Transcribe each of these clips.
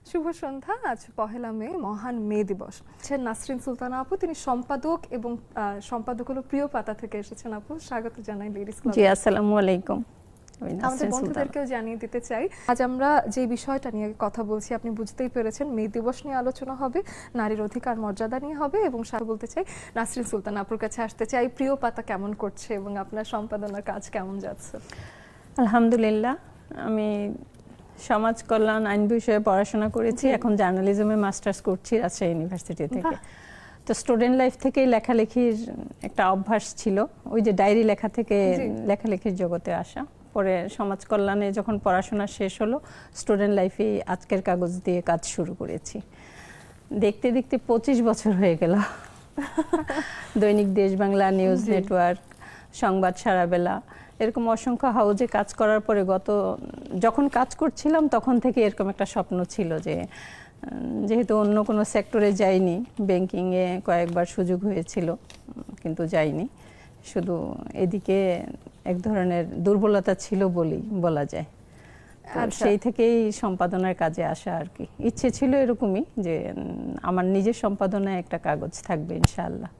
শুভ সন্ধ্যা। আজ পহেলা মে, মহান মে দিবস। নাসরিন সুলতানা আপু, তিনি সম্পাদক এবং সম্পাদক হলো প্রিয় পাতা থেকে এসেছেন। আপু, স্বাগত জানাই লেডিস ক্লাব। জি, আসসালামু আলাইকুম। আমাদের বন্ধুদেরকেও জানিয়ে দিতে চাই, আজ আমরা যে বিষয়টা নিয়ে কথা বলছি আপনি বুঝতেই পেরেছেন, মে দিবস নিয়ে আলোচনা হবে, নারীর অধিকার মর্যাদা নিয়ে হবে। এবং বলতে চাই, নাসরিন সুলতানা আপুর কাছে আসতে চাই, প্রিয় পাতা কেমন করছে এবং আপনার সম্পাদনার কাজ কেমন যাচ্ছে? আলহামদুলিল্লাহ, আমি সমাজ কল্যাণ আইন বিষয়ে পড়াশোনা করেছি, এখন জার্নালিজমে মাস্টার্স করছি রাজশাহী ইউনিভার্সিটি থেকে। তো স্টুডেন্ট লাইফ থেকেই লেখালেখির একটা অভ্যাস ছিল, ওই যে ডায়েরি লেখা থেকে লেখালেখির জগতে আসা। পরে সমাজ কল্যাণে যখন পড়াশোনা শেষ হলো, স্টুডেন্ট লাইফে আজকের কাগজ দিয়ে কাজ শুরু করেছি। দেখতে দেখতে 25 বছর হয়ে গেল। দৈনিক দেশ বাংলা, নিউজ নেটওয়ার্ক, সংবাদ সারাবেলা, এরকম অসংখ্য হাউজে কাজ করার পরে যখন কাজ করছিলাম তখন থেকে এরকম একটা স্বপ্ন ছিল যে যেহেতু অন্য কোনো সেক্টরে যাইনি, ব্যাংকিংয়ে কয়েকবার সুযোগ হয়েছিল কিন্তু যাইনি, শুধু এদিকে এক ধরনের দুর্বলতা ছিল বলেই বলা যায়। সেই থেকেই সম্পাদনার কাজে আসা আর কি। ইচ্ছে ছিল এরকমই যে আমার নিজের সম্পাদনায় একটা কাগজ থাকবে ইনশাআল্লাহ।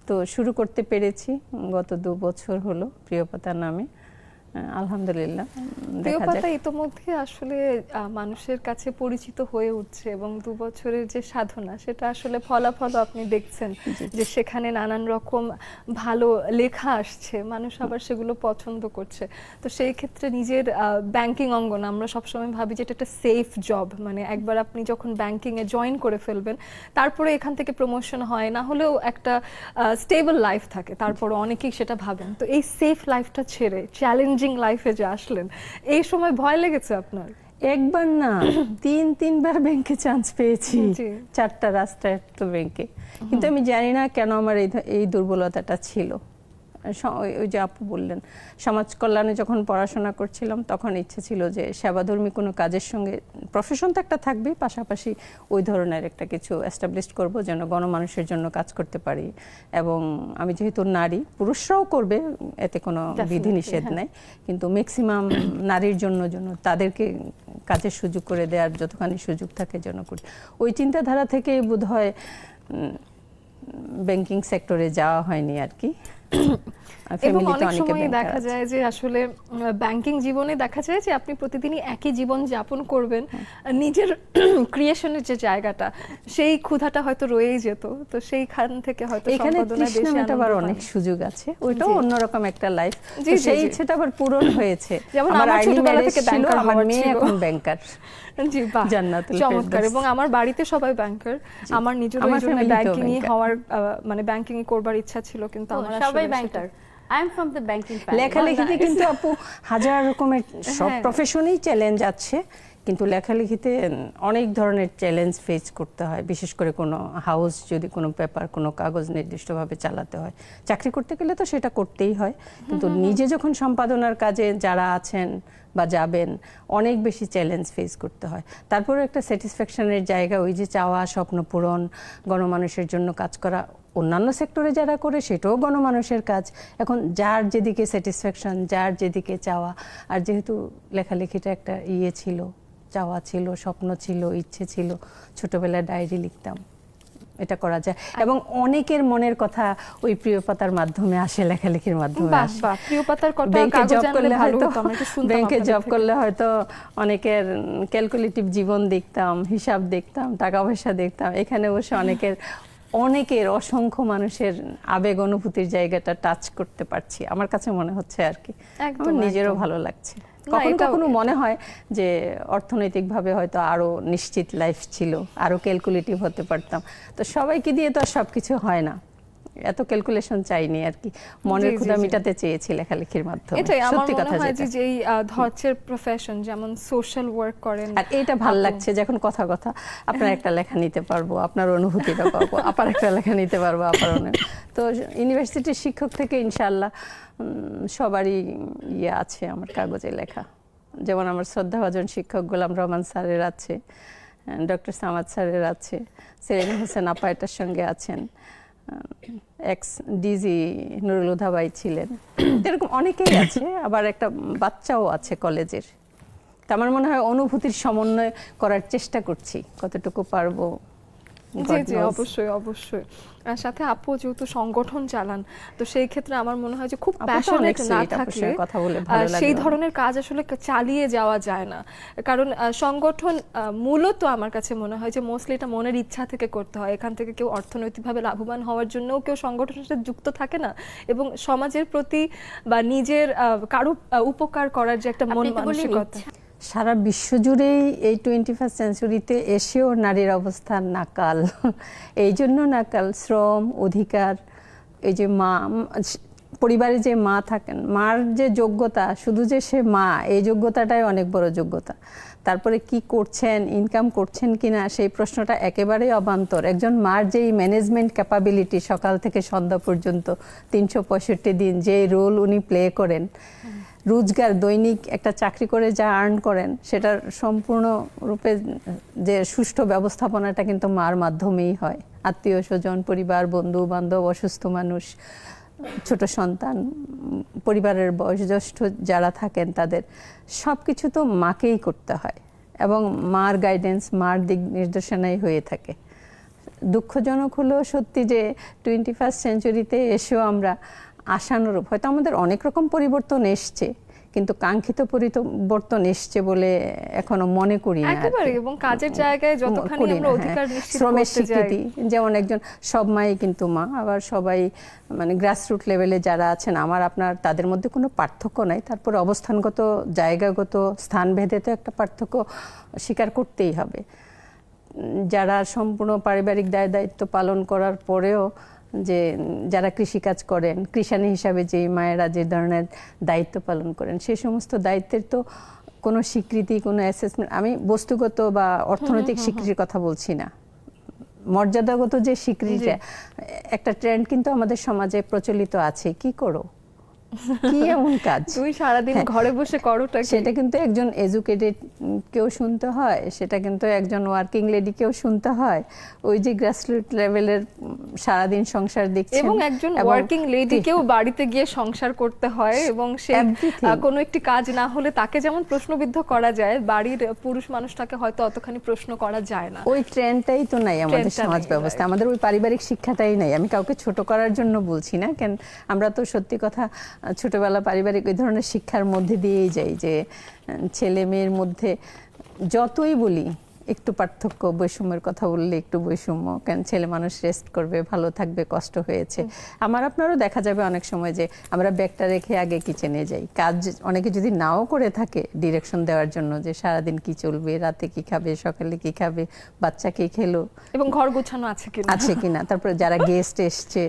তো শুরু করতে পেরেছি গত 2 বছর হলো প্রিয়পাতা নামে। আলহামদুলিল্লাহ। প্রিয়পাতা ইতোমধ্যে আসলে মানুষের কাছে পরিচিত হয়ে উঠছে এবং 2 বছরের যে সাধনা সেটা আসলে ফলাফল আপনি দেখছেন যে সেখানে নানান রকম ভালো লেখা আসছে, মানুষ আবার সেগুলো পছন্দ করছে। তো সেই ক্ষেত্রে নিজের ব্যাংকিং অঙ্গন, আমরা সবসময় ভাবি যে এটা একটা সেফ জব, মানে একবার আপনি যখন ব্যাংকিংয়ে জয়েন করে ফেলবেন তারপরে এখান থেকে প্রমোশন হয়, না হলেও একটা স্টেবল লাইফ থাকে, তারপরে অনেকেই সেটা ভাবেন। তো এই সেফ লাইফটা ছেড়ে চ্যালেঞ্জিং লাইফে যে আসলেন, এই সময় ভয় লেগেছে আপনার? একবার না, 3-3বার ব্যাংকে চান্স পেয়েছি, 4টা রাষ্ট্রায়ত্ত ব্যাংকে। কিন্তু আমি জানি না কেন আমার এই দুর্বলতাটা ছিল। ওই যে আপু বললেন, সমাজ কল্যাণে যখন পড়াশোনা করছিলাম তখন ইচ্ছে ছিল যে সেবাধর্মী কোনো কাজের সঙ্গে, প্রফেশন তো একটা থাকবেই, পাশাপাশি ওই ধরনের একটা কিছু এস্টাবলিশ করব যেন গণমানুষের জন্য কাজ করতে পারি। এবং আমি যেহেতু নারী, পুরুষরাও করবে, এতে কোনো বিধিনিষেধ নেই, কিন্তু ম্যাক্সিমাম নারীর জন্য তাদেরকে কাজের সুযোগ করে দেওয়ার যতখানি সুযোগ থাকে যেন করি। ওই চিন্তাধারা থেকে বোধহয় ব্যাংকিং সেক্টরে যাওয়া হয়নি আর কি। এবং অনেক সময় দেখা যায় যে আসলে ব্যাংকিং জীবনে দেখা যায় যে আপনি প্রতিদিনই একই জীবন যাপন করবেন, নিজের ক্রিয়েশনের যে জায়গাটা, সেই ক্ষুধাটা হয়তো রয়েই যেত। তো সেইখান থেকে হয়তো সম্পাদনায় বেশি আবার অনেক সুযোগ আছে, ওইটাও অন্যরকম একটা লাইফ, সেই ইচ্ছেটা আবার পূরণ হয়েছে। যেমন আমার ছোটবেলা থেকে ব্যাংকার হওয়ার ছিল, এখন ব্যাংকার। জি, বাহ, চমৎকার। এবং আমার বাড়িতে সবাই ব্যাংকার, আমার নিজের ব্যাংকিং হওয়ার, মানে ব্যাংকিং করবার ইচ্ছা ছিল, কিন্তু আমার সবাই ব্যাংকার। I am from the banking family. লেখালেখিতে কিন্তু আপু হাজার রকমের, সব প্রফেশনেই চ্যালেঞ্জ আছে, কিন্তু লেখালেখিতে অনেক ধরনের চ্যালেঞ্জ ফেস করতে হয়, বিশেষ করে কোনো হাউস যদি কোনো পেপার, কোনো কাগজ নির্দিষ্টভাবে চালাতে হয়। চাকরি করতে গেলে তো সেটা করতেই হয়, কিন্তু নিজে যখন সম্পাদনার কাজে যারা আছেন বা যাবেন, অনেক বেশি চ্যালেঞ্জ ফেস করতে হয়। তারপরে একটা স্যাটিসফ্যাকশনের জায়গা, ওই যে চাওয়া, স্বপ্ন পূরণ, গণমানুষের জন্য কাজ করা। অন্যান্য সেক্টরে যারা করে সেটাও গণমানুষের কাজ। এখন যার যেদিকে স্যাটিসফ্যাকশন, যার যেদিকে চাওয়া, আর যেহেতু লেখালেখিটা একটা ছিল, চাওয়া ছিল, স্বপ্ন ছিল, ইচ্ছে ছিল, ছোটবেলায় ডায়েরি লিখতাম, এটা করা যায়। এবং অনেকের মনের কথা ওই প্রিয়পাতার মাধ্যমে আসে, লেখালেখির মাধ্যমে আসে। ব্যাংকে জব করলে হয়তো অনেকের ক্যালকুলেটিভ জীবন দেখতাম, হিসাব দেখতাম, টাকা পয়সা দেখতাম। এখানে বসে অনেকের অসংখ্য মানুষের আবেগ অনুভূতির জায়গাটা টাচ করতে পারছি, আমার কাছে মনে হচ্ছে আর কি। আমার নিজেরও ভালো লাগছে। কখনো কখনো মনে হয় যে অর্থনৈতিকভাবে হয়তো আরো নিশ্চিত লাইফ ছিল, আরো ক্যালকুলেটিভ হতে পারতাম। তো সবাইকে দিয়ে তো আর সবকিছু হয় না, এত ক্যালকুলেশন চাইনি আর কি, মনের ক্ষুধা মিটাতে চেয়েছি লেখালেখির মাধ্যমে। এটাই আমার মনে হয় যে এই ধরনের প্রফেশন, যেমন সোশ্যাল ওয়ার্ক করেন, আর এটা ভালো লাগছে যখন কথা আপনার একটা লেখা নিতে পারবো, আপনার অনুভূতিটা পাবো, আবার একটা লেখা নিতে পারবো, আবার তো ইউনিভার্সিটির শিক্ষক থেকে ইনশাআল্লাহ সবারই আছে আমার কাগজে লেখা। যেমন আমার শ্রদ্ধাভাজন শিক্ষক গোলাম রহমান স্যারের আছে, ডক্টর সামাদ স্যারের আছে, সেলিনা হোসেন আপা এটার সঙ্গে আছেন, এক্স ডিজি নুরুল হুদা ভাই ছিলেন, এরকম অনেকেই আছে। আবার একটা বাচ্চাও আছে কলেজের, তো আমার মনে হয় অনুভূতির সমন্বয় করার চেষ্টা করছি, কতটুকু পারবো। জি God জি, knows. অবশ্যই অবশ্যই। আর সাথে আপু যেহেতু সংগঠন চালান, তো সেই ক্ষেত্রে আমার মনে হয় যে খুব আপু তো প্যাশনেট অনেক না sweet, আপুর থাকলে সঙ্গে কথা বলে ভালো সেই লাগলো। ধরনের কাজ আসলে চালিয়ে যাওয়া যায় না। কারণ সংগঠন মূলত আমার কাছে মনে হয় যে মোস্টলি এটা মনের ইচ্ছা থেকে করতে হয়। এখান থেকে কেউ অর্থনৈতিকভাবে লাভবান হওয়ার জন্যও কেউ সংগঠনের সাথে যুক্ত থাকে না, এবং সমাজের প্রতি বা নিজের কারো উপকার করার যে একটা মন আপনি তো বললেন মানসিকতা। ইচ্ছা। সারা বিশ্বজুড়েই এই 21st সেঞ্চুরিতে এসেও নারীর অবস্থা নাকাল। এই জন্য নাকাল, শ্রম, অধিকার, এই যে মা, পরিবারে যে মা থাকেন, মার যে যোগ্যতা, শুধু যে সে মা, এই যোগ্যতাটাই অনেক বড় যোগ্যতা। তারপরে কি করছেন, ইনকাম করছেন কিনা, সেই প্রশ্নটা একেবারেই অবান্তর। একজন মার যেই ম্যানেজমেন্ট ক্যাপাবিলিটি, সকাল থেকে সন্ধ্যা পর্যন্ত 365 দিন যে রোল উনি প্লে করেন, রোজগার দৈনিক একটা চাকরি করে যা আর্ন করেন, সেটার সম্পূর্ণরূপে যে সুষ্ঠু ব্যবস্থাপনাটা কিন্তু মার মাধ্যমেই হয়। আত্মীয় স্বজন, পরিবার, বন্ধু বান্ধব, অসুস্থ মানুষ, ছোট সন্তান, পরিবারের বয়োজ্যেষ্ঠ যারা থাকেন, তাদের সব কিছু তো মাকেই করতে হয়, এবং মার গাইডেন্স, মার দিক নির্দেশনাই হয়ে থাকে। দুঃখজনক হলো সত্যি যে 21st সেঞ্চুরিতে এসেও আমরা আশানুরূপ, হয়তো আমাদের অনেক রকম পরিবর্তন এসছে, কিন্তু কাঙ্ক্ষিত পরিবর্তন এসছে বলে এখনো মনে করি না আর কি। একেবারে, এবং কাজের জায়গায় যতখানি করি না, আমরা হ্যাঁ। অধিকার নিশ্চিত শ্রমের করতে যাই, স্বীকৃতি, যেমন একজন সব মাই কিন্তু মা, আবার সবাই মানে গ্রাসরুট লেভেলে যারা আছেন, আমার আপনার তাদের মধ্যে কোনো পার্থক্য নাই। তারপরে অবস্থানগত, জায়গাগত, স্থানভেদে তো একটা পার্থক্য স্বীকার করতেই হবে। যারা সম্পূর্ণ পারিবারিক দায় দায়িত্ব পালন করার পরেও, যে যারা কৃষিকাজ করেন, কৃষাণী হিসাবে যে মায়েরা যে ধরনের দায়িত্ব পালন করেন, সেই সমস্ত দায়িত্বের তো কোনো স্বীকৃতি, কোনো অ্যাসেসমেন্ট, আমি বস্তুগত বা অর্থনৈতিক স্বীকৃতির কথা বলছি না, মর্যাদাগত যে স্বীকৃতিটা, একটা ট্রেন্ড কিন্তু আমাদের সমাজে প্রচলিত আছে, কি করো, কি এমন কাজ তুই সারাদিন ঘরে বসে করোটা কি? সেটা কিন্তু একজন এডুকেটেড কেউ শুনতে হয়, সেটা কিন্তু একজন ওয়ার্কিং লেডি কেউ শুনতে হয়। ওই যে গ্রাসরুট লেভেলের সারাদিন সংসার দেখছেন, এবং একজন ওয়ার্কিং লেডিকেও বাড়িতে গিয়ে সংসার করতে হয়, এবং সে Everything. কোনো একটি কাজ না হলে তাকে যেমন প্রশ্নবিদ্ধ করা যায়, বাড়ির পুরুষ মানুষটাকে হয়তো অতখানি প্রশ্ন করা যায় না। ওই ট্রেন্ডটাই তো নাই আমাদের ট্রেন্ডটা সমাজ নেই, ব্যবস্থা, right. আমাদের ওই পারিবারিক শিক্ষাটাই নাই। আমি কাউকে ছোট করার জন্য বলছি না, কেন আমরা তো সত্যি কথা ছোটবেলা পারিবারিক ওই ধরনের শিক্ষার মধ্যে দিয়েই যাই, যে ছেলে মেয়ের মধ্যে যতই বলি একটু পার্থক্য, বৈষম্যের কথা বললে একটু বৈষম্য, কেন ছেলে মানুষ রেস্ট করবে, ভালো থাকবে, কষ্ট হয়েছে। আমার আপনারও দেখা যাবে অনেক সময় যে আমরা ব্যাগটা রেখে আগে কিচেনে যাই, কাজ অনেকে যদি নাও করে থাকে ডিরেকশন দেওয়ার জন্য, যে সারাদিন কি চলবে, রাতে কি খাবে, সকালে কি খাবে, বাচ্চা কি খেলো, এবং ঘর গোছানো আছে কিনা আছে কিনা, তারপরে যারা গেস্ট এসছে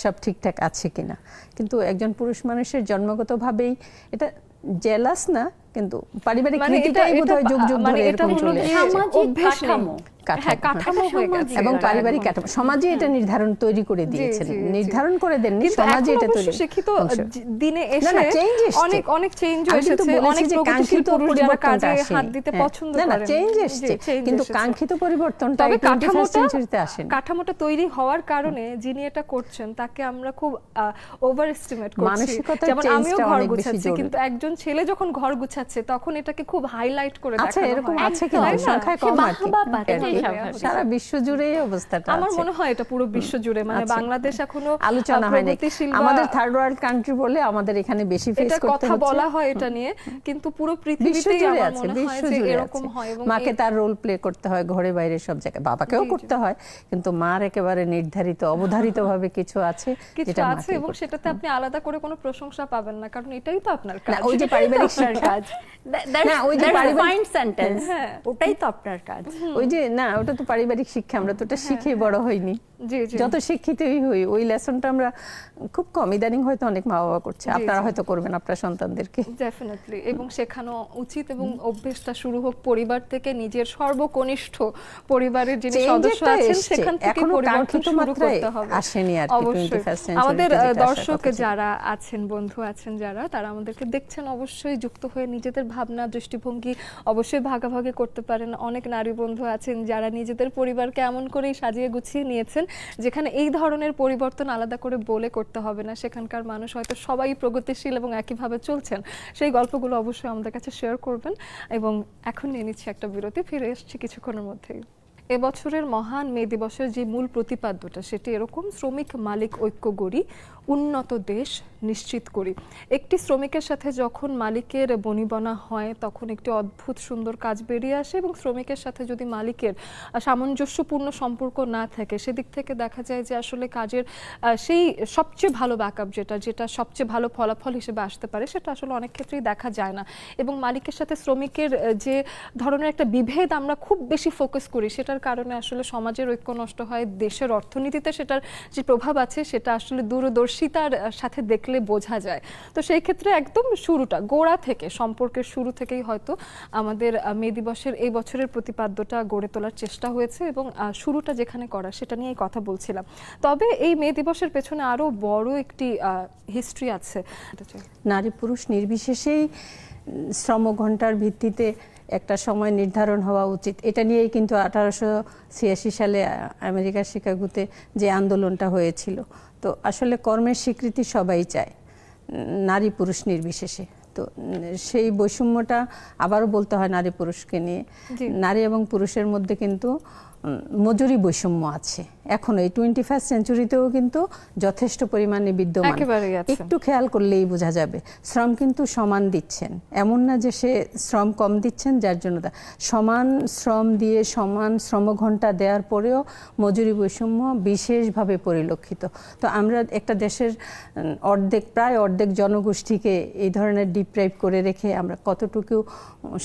সব ঠিকঠাক আছে কিনা। কিন্তু একজন পুরুষ মানুষের জন্মগতভাবেই এটা জেলাস না, কিন্তু পারিবারিক মানে রীতিটাই এটা- বোধহয় যুগ যুগ মানে ধরে এটা এরকম হলো চলে গিয়ে আসছে। সামাজিক অভ্যেস নেই। কাঠামো। হ্যাঁ, কাঠামো একটা হয়ে সামাজিক গেছে। এবং কাঠামো। পারিবারিক কাঠামো সমাজে এটা নির্ধারণ তৈরি করে জি, দিয়েছেন, জি, জি। নির্ধারণ করে দেননি, কিন্তু সমাজে এখন এটা অবশ্য তৈরি শিক্ষিত অংশ। দিনে না, এসে না, change এসছে। অনেক অনেক চেঞ্জ আমি কিন্তু এসেছে, বলেছি অনেক যে প্রগতিশীল কাঙ্ক্ষিত পুরুষ যারা পরিবর্তনটা কাজে আসেনি। হাত দিতে হ্যাঁ। পছন্দ না, না, করেন। চেঞ্জ জি, এসছে, change কিন্তু এসেছে। কাঙ্ক্ষিত পরিবর্তনটা তবে 21st সেঞ্চুরিতে আসেনি। কাঠামোটা তৈরি হওয়ার কারণে যিনি এটা করছেন তাকে আমরা খুব ওভার এস্টিমেট করছি। মানসিকতার যেমন আমিও changeটা ঘর অনেক বেশি গুছাচ্ছি, জরুরি। কিন্তু একজন ছেলে যখন ঘর গুছাচ্ছে তখন এটাকে খুব হাইলাইট করে আচ্ছা, দেখানো এরকম হয়। আছে একদম। কিন্তু তাই না? সংখ্যায় সে কম আর কি। বাহবা পাচ্ছে, আর কি। স্বাভাবিক। সারা বিশ্ব জুড়েই অবস্থাটা আমার আছে। মনে হয় এটা পুরো বিশ্ব জুড়ে, মানে আছে। বাংলাদেশ এখনো আলোচনা হয় নাই। প্রগতিশীল বা আমাদের থার্ড ওয়ার্ল্ড কান্ট্রি বলে আমাদের এখানে বেশি ফেস এটা করতে কথা হচ্ছে। বলা হয় এটা নিয়ে, কিন্তু পুরো বিশ্ব পৃথিবীতেই জুড়ে আমার আছে, মনে হয় বিশ্ব যে জুড়ে এরকম আছে। হয়। এবং মাকে তার রোল প্লে করতে হয় ঘরে বাইরে সব জায়গায়, বাবাকেও জি, জি। করতে হয়, কিন্তু মার একেবারে নির্ধারিত অবধারিত ভাবে কিছু আছে কিছু যেটা আছে, মাকে এবং করতে সেটাতে আপনি আলাদা করে কোনো প্রশংসা পাবেন না, কারণ এটাই তো আপনার না, কাজ। ওই যে পারিবারিক আপনার শিক্ষা, কাজ। না, ওই যে পারিবারিক- ফাইন সেন্টেন্স, হ্যাঁ। ওটাই তো আপনার কাজ। ওই যে না, ওটা তো পারিবারিক শিক্ষা, আমরা তো ওটা শিখে বড় হইনি। জি জি, যত শিক্ষিতই হই ওই লেসনটা আমরা খুব কম, ইদানিং হয়তো অনেক মা বাবা করছে, জি, আপনারা জি। হয়তো করবেন আপনার সন্তানদেরকে। ডেফিনেটলি, এবং শেখানো উচিত, এবং অভ্যেসটা শুরু হোক পরিবার থেকে, নিজের সর্বকনিষ্ঠ পরিবারের যিনি Change সদস্য একটা আছেন এসছে, সেখান থেকে এখনো পরিবর্তন কাঙ্ক্ষিত শুরু মাত্রায় করতে হবে। আসেনি আর কি, অবশ্যই 21st century-তে আমাদের যেটা আসার দর্শক কথা ছিল। যারা আছেন, বন্ধু আছেন যারা, তারা আমাদেরকে দেখছেন, অবশ্যই যুক্ত হয়ে নিজেদের ভাবনা দৃষ্টিভঙ্গি অবশ্যই ভাগাভাগি করতে পারেন। অনেক নারী বন্ধু আছেন যারা নিজেদের পরিবারকে এমন করেই সাজিয়ে গুছিয়ে নিয়েছেন যেখানে এই ধরনের পরিবর্তন আলাদা করে বলে করতে হবে না, সেখানকার মানুষ হয়তো সবাই প্রগতিশীল এবং একইভাবে চলছেন, সেই গল্পগুলো অবশ্যই আমাদের কাছে শেয়ার করবেন। এবং এখন নিয়ে নিচ্ছি একটা বিরতি, ফিরে এসেছি কিছুক্ষণের মধ্যেই। এবছরের মহান মে দিবসের যে মূল প্রতিপাদ্যটা সেটি এরকম: শ্রমিক মালিক ঐক্য গড়ি, উন্নত দেশ নিশ্চিত করি। একটি শ্রমিকের সাথে যখন মালিকের বনিবনা হয় তখন একটি অদ্ভুত সুন্দর কাজ বেরিয়ে আসে, এবং শ্রমিকের সাথে যদি মালিকের সামঞ্জস্যপূর্ণ সম্পর্ক না থাকে সেদিক থেকে দেখা যায় যে আসলে কাজের সেই সবচেয়ে ভালো ব্যাকআপ যেটা সবচেয়ে ভালো ফলাফল হিসেবে আসতে পারে সেটা আসলে অনেক ক্ষেত্রেই দেখা যায় না। এবং মালিকের সাথে শ্রমিকের যে ধরনের একটা বিভেদ আমরা খুব বেশি ফোকাস করি, সেটার কারণে আসলে সমাজের ঐক্য নষ্ট হয়, দেশের অর্থনীতিতে সেটার যে প্রভাব আছে সেটা আসলে দূরদর্শিতার সাথে দেখলে বোঝা যায়। তো সেই ক্ষেত্রে একদম শুরুটা গোড়া থেকে, সম্পর্কের শুরু থেকেই হয়তো আমাদের মে দিবসের এই বছরের প্রতিপাদ্যটা গড়ে তোলার চেষ্টা হয়েছে, এবং শুরুটা যেখানে করা সেটা নিয়েই কথা বলছিলাম। তবে এই মে দিবসের পেছনে আরো বড় একটি হিস্ট্রি আছে। নারী পুরুষ নির্বিশেষেই শ্রম ঘন্টার ভিত্তিতে একটা সময় নির্ধারণ হওয়া উচিত, এটা নিয়েই কিন্তু 1886 সালে আমেরিকার শিকাগোতে যে আন্দোলনটা হয়েছিল। তো আসলে কর্মের স্বীকৃতি সবাই চায়, নারী পুরুষ নির্বিশেষে। তো সেই বৈষম্যটা আবারও বলতে হয় নারী পুরুষকে নিয়ে। নারী এবং পুরুষের মধ্যে কিন্তু মজুরি বৈষম্য আছে এখনো, এই 21st সেঞ্চুরিতেও কিন্তু যথেষ্ট পরিমাণে বিদ্যমান। একটু খেয়াল করলেই বোঝা যাবে শ্রম কিন্তু সমান দিচ্ছেন, এমন না যে সে শ্রম কম দিচ্ছেন যার জন্য সমান শ্রম দিয়ে সমান শ্রমঘণ্টা দেওয়ার পরেও মজুরি বৈষম্য বিশেষভাবে পরিলক্ষিত। তো আমরা একটা দেশের প্রায় অর্ধেক জনগোষ্ঠীকে এই ধরনের ডিপ্রাইভ করে রেখে আমরা কতটুকু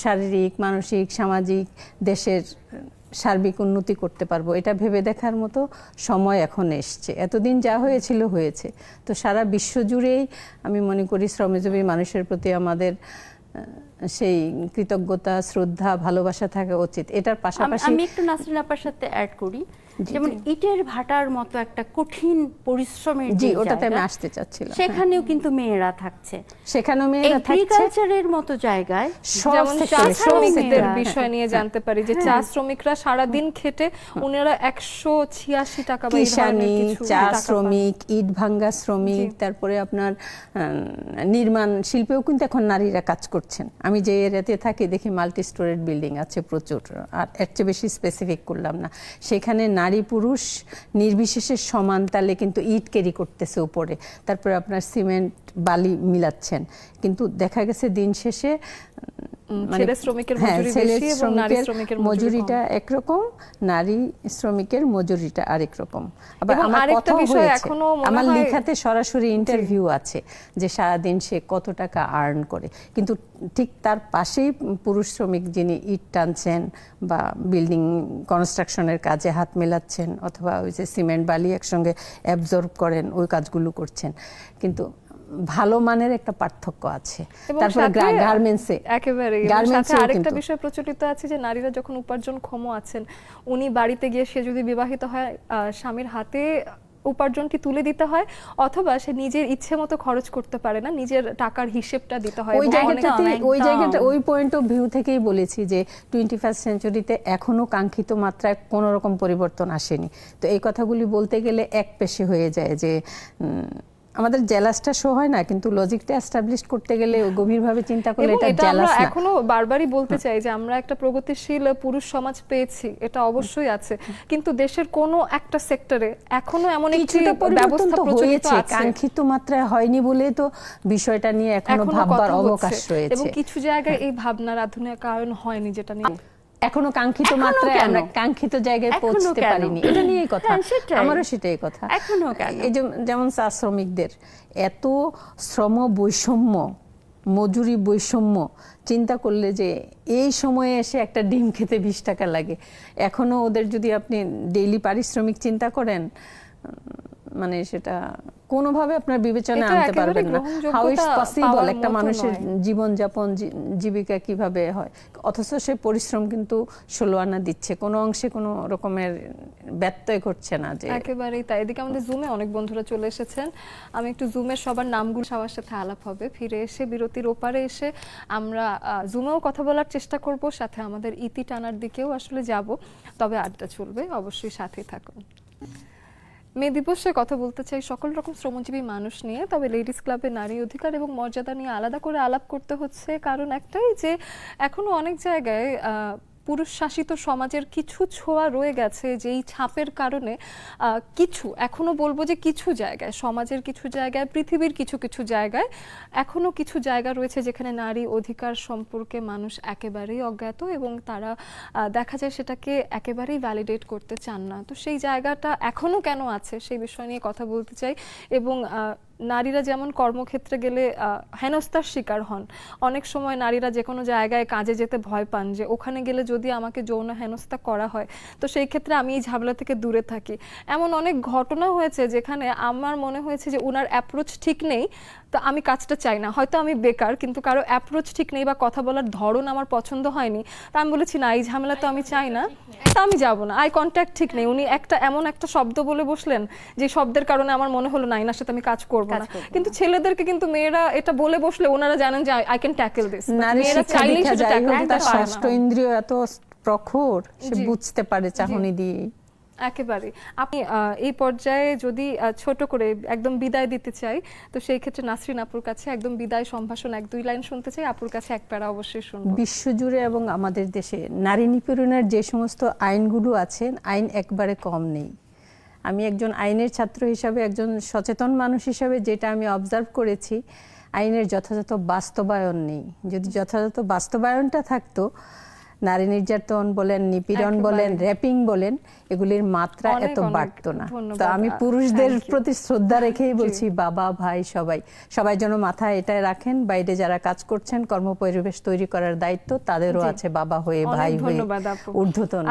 শারীরিক, মানসিক, সামাজিক দেশের সার্বিক উন্নতি করতে পারবো, এটা ভেবে দেখার মতো সময় এখন এসছে। এতদিন যা হয়েছিল হয়েছে। তো সারা বিশ্ব জুড়েই আমি মনে করি শ্রমজীবী মানুষের প্রতি আমাদের সেই কৃতজ্ঞতা, শ্রদ্ধা, ভালোবাসা থাকা উচিত। এটার পাশাপাশি আমি একটু নাসরিন আপার সাথে অ্যাড করি, যেমন ইটের ভাটার মতো একটা কঠিন পরিশ্রমের যে ওটাতে আমি আসতে চাচ্ছিলাম, সেখানেও কিন্তু মেয়েরা থাকছে, সেখানেও মেয়েরা থাকছে। এগ্রিকালচারের মতো জায়গায় যেমন চা শ্রমিকদের বিষয় নিয়ে জানতে পারি যে চা শ্রমিকরা সারা দিন খেটে ওনারা 186 টাকা বা এই ধরনের কিছু চা শ্রমিক, ইট ভাঙ্গা শ্রমিক, তারপরে আপনার নির্মাণ শিল্পেও কিন্তু এখন নারীরা কাজ করছেন। আমি যে এরিয়াতে থাকি দেখি মাল্টি স্টোরেড বিল্ডিং আছে প্রচুর, আর এর চেয়ে বেশি স্পেসিফিক করলাম না। সেখানে নারী পুরুষ নির্বিশেষে সমান তালে কিন্তু ইট ক্যারি করতেছে উপরে, তারপরে আপনার সিমেন্ট বালি মিলাচ্ছেন। কিন্তু দেখা গেছে দিন শেষে ছেলে শ্রমিকের মজুরি বেশি এবং নারী শ্রমিকের মজুরিটা একরকম, নারী শ্রমিকের মজুরিটা আরেক রকম। আবার আমার কথা বিষয় হয়েছে, এখনো আমার লেখাতে সরাসরি ইন্টারভিউ আছে যে সারাদিন সে কত টাকা আর্ন করে, কিন্তু ঠিক তার পাশেই পুরুষ শ্রমিক যিনি ইট টানছেন বা বিল্ডিং কনস্ট্রাকশনের কাজে হাত মেলাচ্ছেন অথবা ওই যে সিমেন্ট বালি একসঙ্গে অ্যাবজর্ব করেন, ওই কাজগুলো করছেন। কিন্তু ভালো মানের একটা পার্থক্য আছে। তারপরে গার্মেন্টসে একেবারে সাথে আরেকটা বিষয় প্রচলিত আছে যে নারীরা যখন উপার্জনক্ষম আছেন, উনি বাড়িতে গিয়ে সে যদি বিবাহিত হয় স্বামীর হাতে উপার্জনটি তুলে দিতে হয়, অথবা সে নিজের ইচ্ছে মতো খরচ করতে পারে না, নিজের টাকার হিসেবটা দিতে হয়। ওই পয়েন্ট অফ ভিউ থেকেই বলেছি যে 21st সেঞ্চুরিতে এখনো কাঙ্ক্ষিত মাত্রায় কোনো রকম পরিবর্তন আসেনি। তো এই কথাগুলি বলতে গেলে এক পেশে হয়ে যায় যে আমাদের জেলাসটা শো হয় না, কিন্তু লজিকটা এস্টাবলিশ করতে গেলে গভীরভাবে চিন্তা করলে এটা জেলাস না। এখনো বারবারই বলতে চাই যে আমরা একটা প্রগতিশীল পুরুষ সমাজ পেয়েছি, এটা অবশ্যই আছে, কিন্তু দেশের কোনো একটা সেক্টরে এখনো এমন একটি ব্যবস্থা প্রচলিত আছে, কাঙ্ক্ষিত মাত্রায় হয়নি বলে তো বিষয়টা নিয়ে এখনো ভাববার অবকাশ রয়েছে। এবং কিছু জায়গায় এই ভাবনার আধুনিকায়ন হয়নি, যেটা নিয়ে এখনো কাঙ্ক্ষিত মাত্রায় আমরা কাঙ্ক্ষিত জায়গায় পৌঁছতে পারিনি। এটা নিয়েই কথা, আমারও সেটাই কথা। এই যেমন চা শ্রমিকদের এত শ্রম বৈষম্য, মজুরি বৈষম্য, চিন্তা করলে যে এই সময়ে এসে একটা ডিম খেতে 20 টাকা লাগে, এখনো ওদের যদি আপনি ডেইলি পারিশ্রমিক চিন্তা করেন মানে সেটা কোনোভাবে আপনার বিবেচনায় এটা আনতে একেবারে পারবেন না। হাউ ইজ গ্রহণযোগ্যতা পসিবল পাওয়ার একটা মতো মানুষের নয়। জীবনযাপন জীবিকা কিভাবে হয়, অথচ সে পরিশ্রম কিন্তু 16 আনা দিচ্ছে, কোনো অংশে কোনো রকমের ব্যত্যয় ঘটছে না। যে একেবারেই তাই। এদিকে আমাদের জুমে অনেক বন্ধুরা চলে এসেছেন, আমি একটু জুমের সবার নামগুলো সবার সাথে আলাপ হবে, ফিরে এসে বিরতির ওপারে এসে আমরা জুমেও কথা বলার চেষ্টা করব, সাথে আমাদের ইতি টানার দিকেও আসলে যাব, তবে আড্ডা চলবে, অবশ্যই সাথে থাকুন। মে দিবসে কথা বলতে চাই সকল রকম শ্রমজীবী মানুষ নিয়ে, তবে লেডিস ক্লাবে নারী অধিকার এবং মর্যাদা নিয়ে আলাদা করে আলাপ করতে হচ্ছে, কারণ একটাই যে এখনো অনেক জায়গায় পুরুষ শাসিত সমাজের কিছু ছোঁয়া রয়ে গেছে, যেই ছাপের কারণে কিছু এখনো বলবো যে কিছু জায়গায়, সমাজের কিছু জায়গায়, পৃথিবীর কিছু কিছু জায়গায় এখনো কিছু জায়গা রয়েছে যেখানে নারী অধিকার সম্পর্কে মানুষ একেবারেই অজ্ঞাত এবং তারা দেখা যায় সেটাকে একেবারেই ভ্যালিডেট করতে চান না। তো সেই জায়গাটা এখনো কেন আছে সেই বিষয় নিয়ে কথা বলতে চাই। এবং নারীরা যেমন কর্মক্ষেত্রে গেলে হেনস্থার শিকার হন, অনেক সময় নারীরা যে কোনো জায়গায় কাজে যেতে ভয় পান যে ওখানে গেলে যদি আমাকে যৌন হেনস্থা করা হয় তো সেই ক্ষেত্রে আমি এই ঝামেলা থেকে দূরে থাকি। এমন অনেক ঘটনা হয়েছে যেখানে আমার মনে হয়েছে যে ওনার অ্যাপ্রোচ ঠিক নেই, তো আমি কাজটা চাই না, হয়তো আমি বেকার কিন্তু কারো অ্যাপ্রোচ ঠিক নেই বা কথা বলার ধরন আমার পছন্দ হয়নি, তা আমি বলেছি না এই ঝামেলা তো আমি চাই না, তা আমি যাব না। আই কন্ট্যাক্ট ঠিক নেই, উনি এমন একটা শব্দ বলে বসলেন যে শব্দের কারণে আমার মনে হলো না এনার সাথে আমি কাজ করব না। কিন্তু ছেলেদেরকে কিন্তু মেয়েরা এটা বলে বসলে ওনারা জানেন যে আই ক্যান ট্যাকল দিস, মেয়েরা চাইলেই সেটা ট্যাকল করতে তার পারে ষষ্ঠ না। ইন্দ্রিয় এত প্রখর, সে জি। বুঝতে পারে চাহনি দিয়ে। একেবারে আপনি এই পর্যায়ে যদি ছোট করে একদম বিদায় দিতে চাই, তো সেই ক্ষেত্রে নাসরিন আপুর কাছে একদম বিদায় সম্ভাষণ 1-2 লাইন শুনতে চাই, আপুর কাছে এক প্যারা অবশ্যই শুনবো। বিশ্বজুড়ে এবং আমাদের দেশে নারী নিপীড়নের যে সমস্ত আইনগুলো আছে, আইন একবারে কম নেই। আমি একজন আইনের ছাত্র হিসাবে, একজন সচেতন মানুষ হিসাবে যেটা আমি অবজার্ভ করেছি, আইনের যথাযথ বাস্তবায়ন নেই। যদি যথাযথ বাস্তবায়নটা থাকতো, নারী নির্যাতন বলেন, নিপীড়ন বলেন, র্যাপিং বলেন, এগুলির মাত্রা অনেক এত অনেক বাড়তো না। ধন্যবাদ। তো আমি পুরুষদের Thank you. প্রতি শ্রদ্ধা রেখেই জি। বলছি, বাবা ভাই সবাই যেন মাথায় এটাই রাখেন, বাইরে যারা কাজ করছেন, কর্মপরিবেশ তৈরি করার দায়িত্ব তাদেরও জি। আছে, বাবা হয়ে অনেক ভাই হয়ে ধন্যবাদ আপু। ঊর্ধ্বতন।